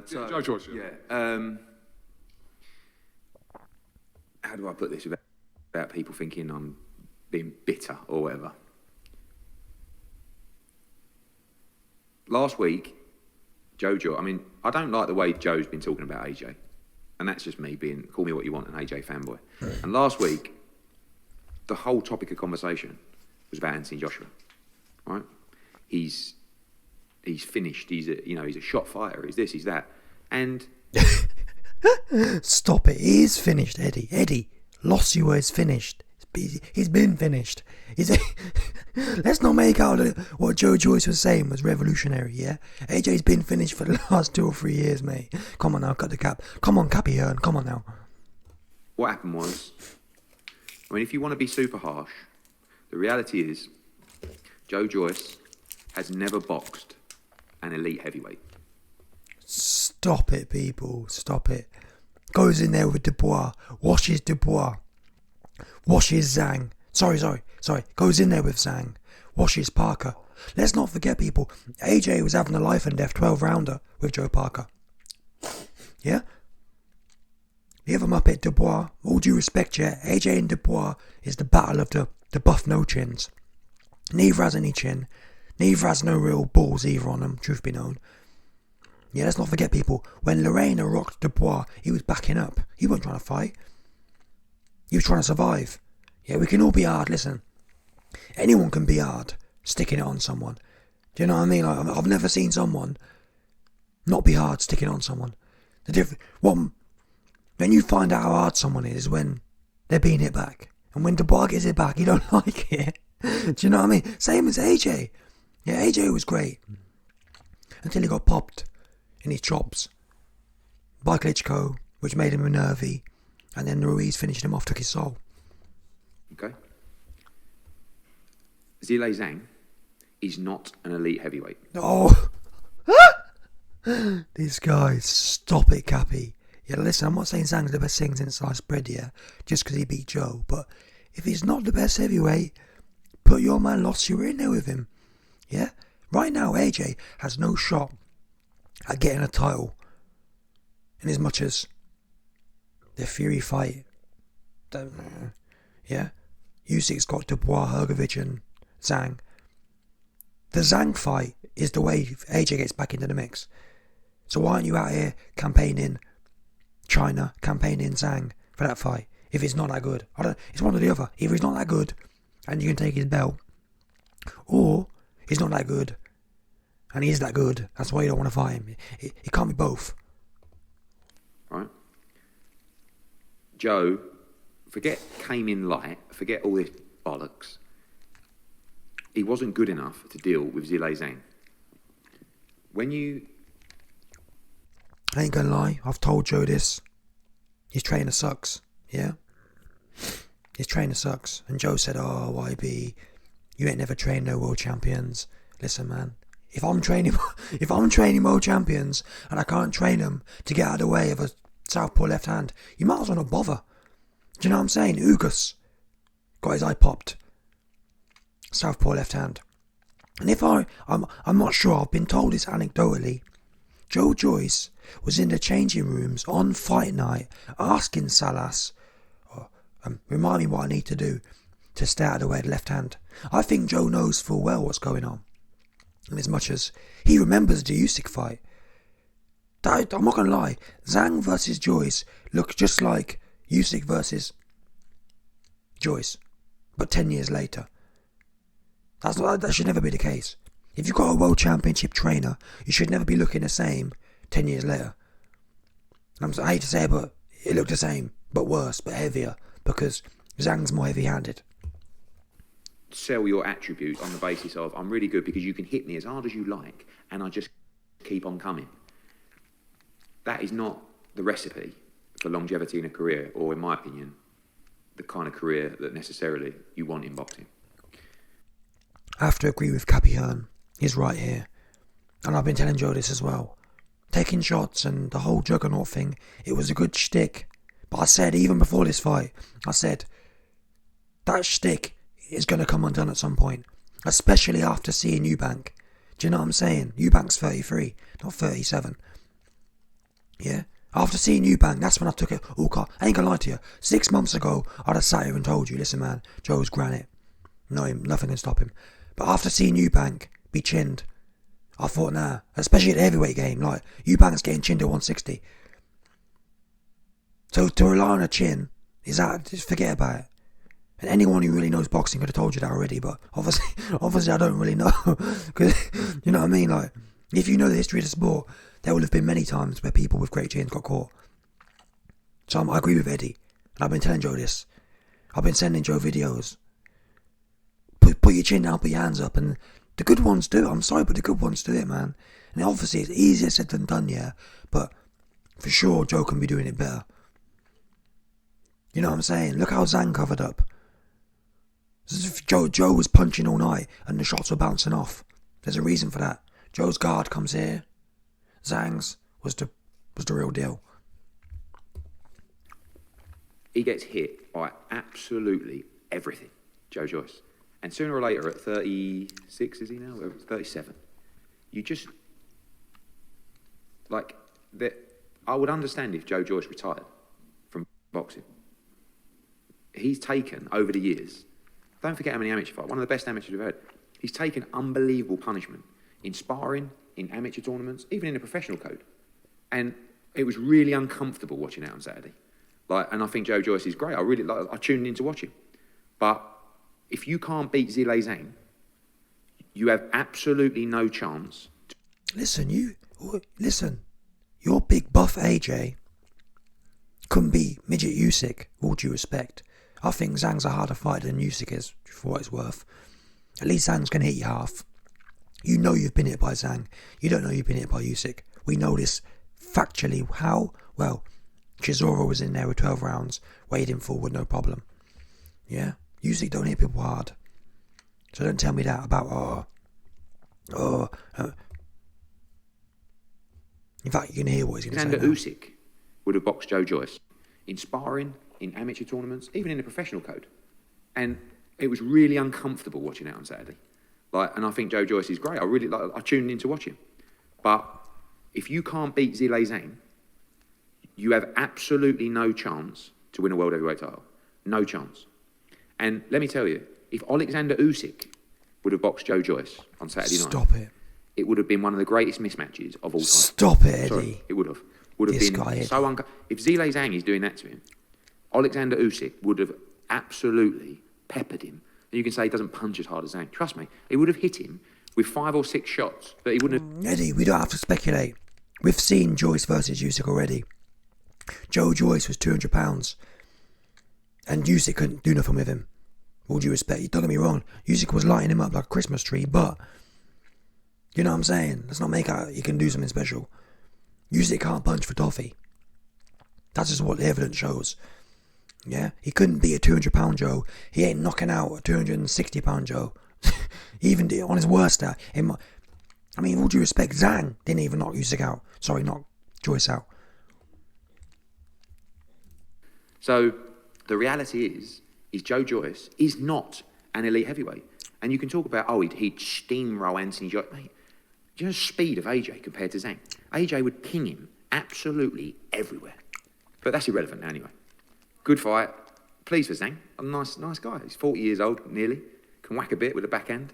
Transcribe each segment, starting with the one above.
Joyce. Yeah. How do I put this without people thinking I'm being bitter or whatever? Last week, I mean, I don't like the way Joe's been talking about AJ. And that's just me being, call me what you want, an AJ fanboy. And last week, the whole topic of conversation was about Anthony Joshua, right? He's finished. He's a shot fighter. He's this. He's that. And stop it. He is finished, Eddie. Eddie, Lossua is finished. He's been finished. Let's not make out that what Joyce was saying was revolutionary, yeah? AJ's been finished for the last 2 or 3 years, mate. Come on now, cut the cap. Come on, Cappy Hearn, come on now. What happened was, I mean, if you want to be super harsh, the reality is, Joyce has never boxed an elite heavyweight. Stop it, people. Stop it. Goes in there with Dubois. Washes Dubois. Washes Zhang. Sorry. Goes in there with Zhang. Washes Parker. Let's not forget, people, AJ was having a life and death 12-rounder with Joe Parker. Yeah? The other Muppet, Dubois, all due respect, yeah, AJ and Dubois is the battle of the buff no chins. Neither has any chin. Neither has no real balls either on them, truth be known. Yeah, let's not forget, people, when Lorena rocked Dubois, he was backing up. He wasn't trying to fight. He was trying to survive. Yeah, we can all be hard, listen. Anyone can be hard, sticking it on someone. Do you know what I mean? Like, I've never seen someone not be hard sticking it on someone. When you find out how hard someone is when they're being hit back. And when Dubois gets hit back, you don't like it. Do you know what I mean? Same as AJ. Yeah, AJ was great. Until he got popped in his chops by Klitschko, which made him nervy. And then Ruiz finished him off, took his soul. Okay. Zhang is not an elite heavyweight. Oh! These guys, stop it, Cappy. Yeah, listen, I'm not saying Zhang's the best thing since sliced bread, yeah, just because he beat Joe, but if he's not the best heavyweight, put your man Lossua in there with him. Yeah? Right now, AJ has no shot at getting a title. In as much as the Fury fight, yeah? Usyk's got Dubois, Hrgovic and Zhang. The Zhang fight is the way AJ gets back into the mix. So why aren't you out here campaigning China, campaigning Zhang for that fight? If it's not that good. It's one or the other. Either he's not that good and you can take his belt, or he's not that good and he is that good. That's why you don't want to fight him. It can't be both. Right? Joe, forget came in light, forget all this bollocks. He wasn't good enough to deal with Zhang. I ain't gonna lie, I've told Joe this. His trainer sucks, yeah? His trainer sucks. And Joe said, oh, YB, you ain't never trained no world champions. Listen, man, if I'm training world champions and I can't train them to get out of the way of a southpaw left hand, you might as well not bother. Do you know what I'm saying? Ugas got his eye popped. Southpaw left hand. And if I'm not sure, I've been told this anecdotally, Joyce was in the changing rooms on fight night asking Salas, remind me what I need to do to stay out of the way of the left hand. I think Joe knows full well what's going on. And as much as he remembers the Usyk fight, I'm not going to lie, Zhang versus Joyce looked just like Usyk versus Joyce, but 10 years later. That should never be the case. If you've got a world championship trainer, you should never be looking the same 10 years later. I hate to say it, but it looked the same, but worse, but heavier, because Zhang's more heavy-handed. Sell your attributes on the basis of, I'm really good because you can hit me as hard as you like, and I just keep on coming. That is not the recipe for longevity in a career, or in my opinion, the kind of career that necessarily you want in boxing. I have to agree with Cappy Hearn. He's right here. And I've been telling Joe this as well. Taking shots and the whole Juggernaut thing, it was a good shtick. But I said, even before this fight, I said, that shtick is going to come undone at some point. Especially after seeing Eubank. Do you know what I'm saying? Eubank's 33, not 37. Yeah? After seeing Eubank, that's when I took it all car. I ain't gonna lie to you. 6 months ago, I'd have sat here and told you, listen man, Joe's granite. No, nothing can stop him. But after seeing Eubank be chinned, I thought, nah, especially at the heavyweight game, like, Eubank's getting chinned at 160. So to rely on a chin, is that, just forget about it. And anyone who really knows boxing could have told you that already, but obviously I don't really know. Because, you know what I mean? Like, if you know the history of the sport, there will have been many times where people with great chins got caught. So I agree with Eddie. And I've been telling Joe this. I've been sending Joe videos. Put your chin down, put your hands up, and the good ones do it. I'm sorry, but the good ones do it, man. And obviously it's easier said than done, yeah. But for sure, Joe can be doing it better. You know what I'm saying? Look how Zhang covered up. Joe was punching all night and the shots were bouncing off. There's a reason for that. Joe's guard comes here. Zhang's was the real deal. He gets hit by absolutely everything, Joe Joyce. And sooner or later, at 36, is he now? 37. You just, like, I would understand if Joe Joyce retired from boxing. He's taken, over the years, don't forget how many amateur fights, one of the best amateurs we've had. He's taken unbelievable punishment in sparring, in amateur tournaments, even in the professional code. And it was really uncomfortable watching it on Saturday. Like, and I think Joe Joyce is great. I tuned in to watch him. But if you can't beat Zhang, you have absolutely no chance. Listen, your big buff AJ couldn't beat midget Usyk, all due respect. I think Zhang's a harder fighter than Usyk is, for what it's worth. At least Zhang's going to hit you half. You know you've been hit by Zhang. You don't know you've been hit by Usyk. We know this factually. How? Well, Chisora was in there with 12 rounds, wading forward, no problem. Yeah? Usyk don't hit people hard. So don't tell me that about, in fact, you're going to hear what he's going to say now. Usyk would have boxed Joe Joyce in sparring, in amateur tournaments, even in the professional code. And it was really uncomfortable watching it on Saturday. Like, and I think Joe Joyce is great. I tuned in to watch him. But if you can't beat Zhang, you have absolutely no chance to win a world heavyweight title. No chance. And let me tell you, if Alexander Usyk would have boxed Joe Joyce on Saturday night, Stop it. It would have been one of the greatest mismatches of all time. Stop it, Eddie. Sorry, it would have. Would have been so if Zhang is doing that to him, Alexander Usyk would have absolutely peppered him. And you can say he doesn't punch as hard as Zhang. Trust me, he would have hit him with 5 or 6 shots, but he wouldn't have... Eddie, we don't have to speculate. We've seen Joyce versus Usyk already. Joe Joyce was 200 pounds. And Usyk couldn't do nothing with him. All due respect, don't get me wrong. Usyk was lighting him up like a Christmas tree, but... You know what I'm saying? Let's not make out he can do something special. Usyk can't punch for toffee. That's just what the evidence shows. Yeah? He couldn't beat a 200 pound Joe. He ain't knocking out a 260 pound Joe. Even on his worst day. I mean, all due respect, Zhang didn't even knock Usyk out. Sorry, knock Joyce out. So, the reality is Joe Joyce is not an elite heavyweight. And you can talk about, he'd steamroll Anthony Joyce. Mate, do you know the speed of AJ compared to Zhang? AJ would ping him absolutely everywhere. But that's irrelevant now anyway. Good fight. Pleased for Zhang. A nice guy. He's 40 years old, nearly. Can whack a bit with the backhand.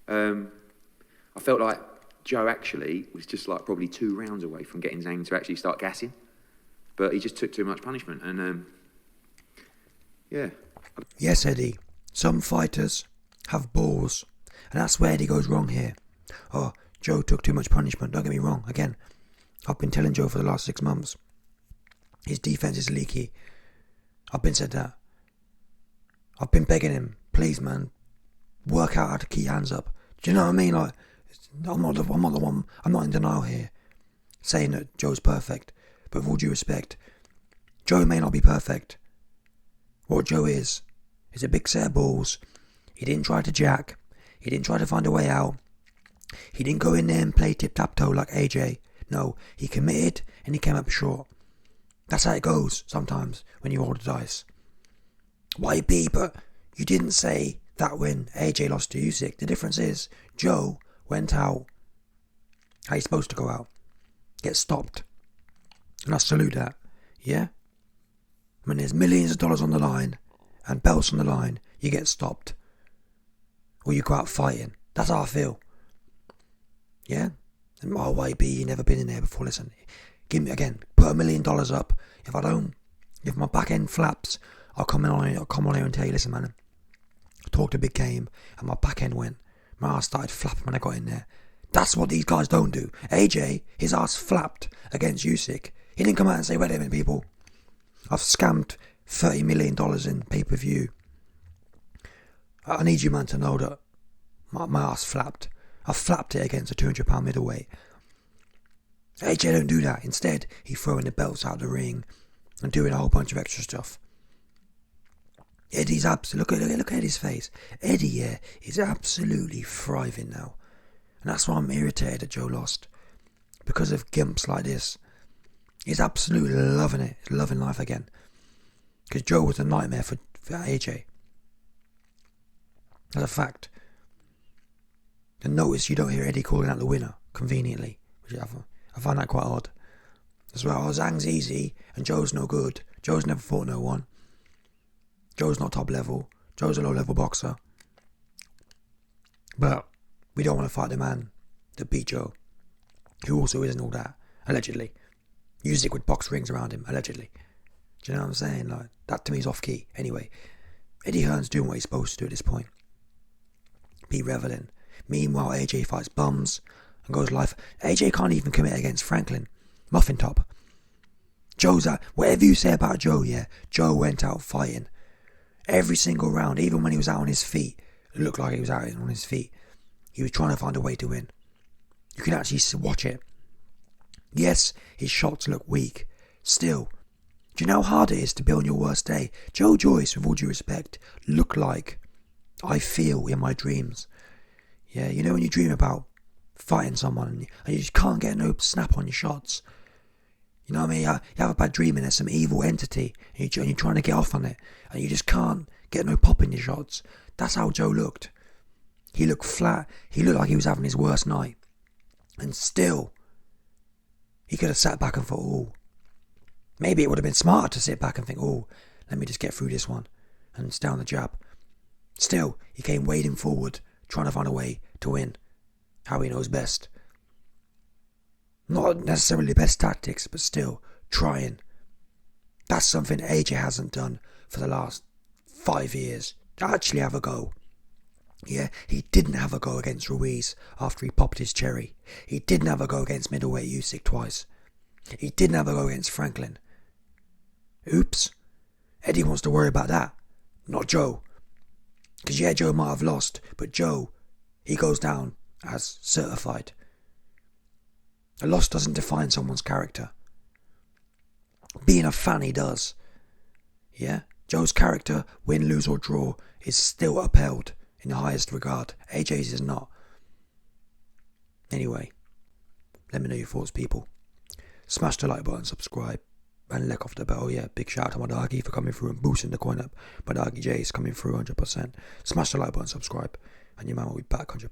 I felt like Joe actually was just like probably 2 rounds away from getting Zhang to actually start gassing. But he just took too much punishment. And, yeah. Yes, Eddie. Some fighters have balls. And that's where Eddie goes wrong here. Oh, Joe took too much punishment. Don't get me wrong. Again, I've been telling Joe for the last 6 months. His defense is leaky. I've been said that. I've been begging him, please, man, work out how to keep hands up. Do you know what I mean? Like, I'm not the one. I'm not in denial here, saying that Joe's perfect. But with all due respect, Joe may not be perfect. What Joe is a big set of balls. He didn't try to jack. He didn't try to find a way out. He didn't go in there and play tip-tap-toe like AJ. No, he committed and he came up short. That's how it goes sometimes when you roll the dice. YB, but you didn't say that when AJ lost to Usyk. The difference is Joe went out how he's supposed to go out. Get stopped. And I salute that, yeah? When there's millions of dollars on the line and belts on the line, you get stopped. Or you go out fighting. That's how I feel. Yeah? And my YB, you never been in there before. Listen, give me, again, put $1 million up. If my back end flaps, I'll come on here and tell you, listen, man, I talked a big game and my back end went. My ass started flapping when I got in there. That's what these guys don't do. AJ, his ass flapped against Usyk. He didn't come out and say, wait a minute, people. I've scammed $30 million in pay-per-view. I need you, man, to know that my ass flapped. I flapped it against a 200-pound middleweight. AJ don't do that. Instead, he's throwing the belts out the ring and doing a whole bunch of extra stuff. Eddie's look at Eddie's face. Eddie, yeah, is absolutely thriving now. And that's why I'm irritated that Joe lost. Because of gimps like this. He's absolutely loving it. He's loving life again. Because Joe was a nightmare for AJ. That's a fact. And notice you don't hear Eddie calling out the winner, conveniently. Which I find that quite odd. As well, Zhang's easy and Joe's no good. Joe's never fought no one. Joe's not top level. Joe's a low level boxer. But we don't want to fight the man that beat Joe, who also isn't all that, allegedly. Usyk would box rings around him, allegedly. Do you know what I'm saying? Like, that to me is off key. Anyway, Eddie Hearn's doing what he's supposed to do at this point. Be reveling. Meanwhile, AJ fights bums and goes live. AJ can't even commit against Franklin. Muffin top. Joe's out. Whatever you say about Joe, yeah, Joe went out fighting. Every single round, even when he was out on his feet, it looked like he was out on his feet. He was trying to find a way to win. You can actually watch it. Yes, his shots look weak. Still, do you know how hard it is to be on your worst day? Joyce, with all due respect, looked like I feel in my dreams. Yeah, you know when you dream about fighting someone and you just can't get no snap on your shots. You know what I mean? You have a bad dream and there's some evil entity and you're trying to get off on it and you just can't get no pop in your shots. That's how Joe looked. He looked flat. He looked like he was having his worst night. And still, he could have sat back and thought, oh, maybe it would have been smarter to sit back and think, oh, let me just get through this one and stay on the jab. Still, he came wading forward, trying to find a way to win, how he knows best. Not necessarily the best tactics, but still, trying. That's something AJ hasn't done for the last 5 years. To actually have a go. Yeah, he didn't have a go against Ruiz after he popped his cherry. He didn't have a go against middleweight Usyk twice. He didn't have a go against Franklin. Oops. Eddie wants to worry about that, not Joe. Because yeah, Joe might have lost, but Joe, he goes down as certified. A loss doesn't define someone's character. Being a fan, he does. Yeah? Joe's character, win, lose or draw, is still upheld in the highest regard. AJ's is not. Anyway, let me know your thoughts, people. Smash the like button, subscribe, and lick off the bell. Yeah, big shout out to my doggy for coming through and boosting the coin up. My doggy J is coming through 100%. Smash the like button, subscribe, and your man will be back 100%.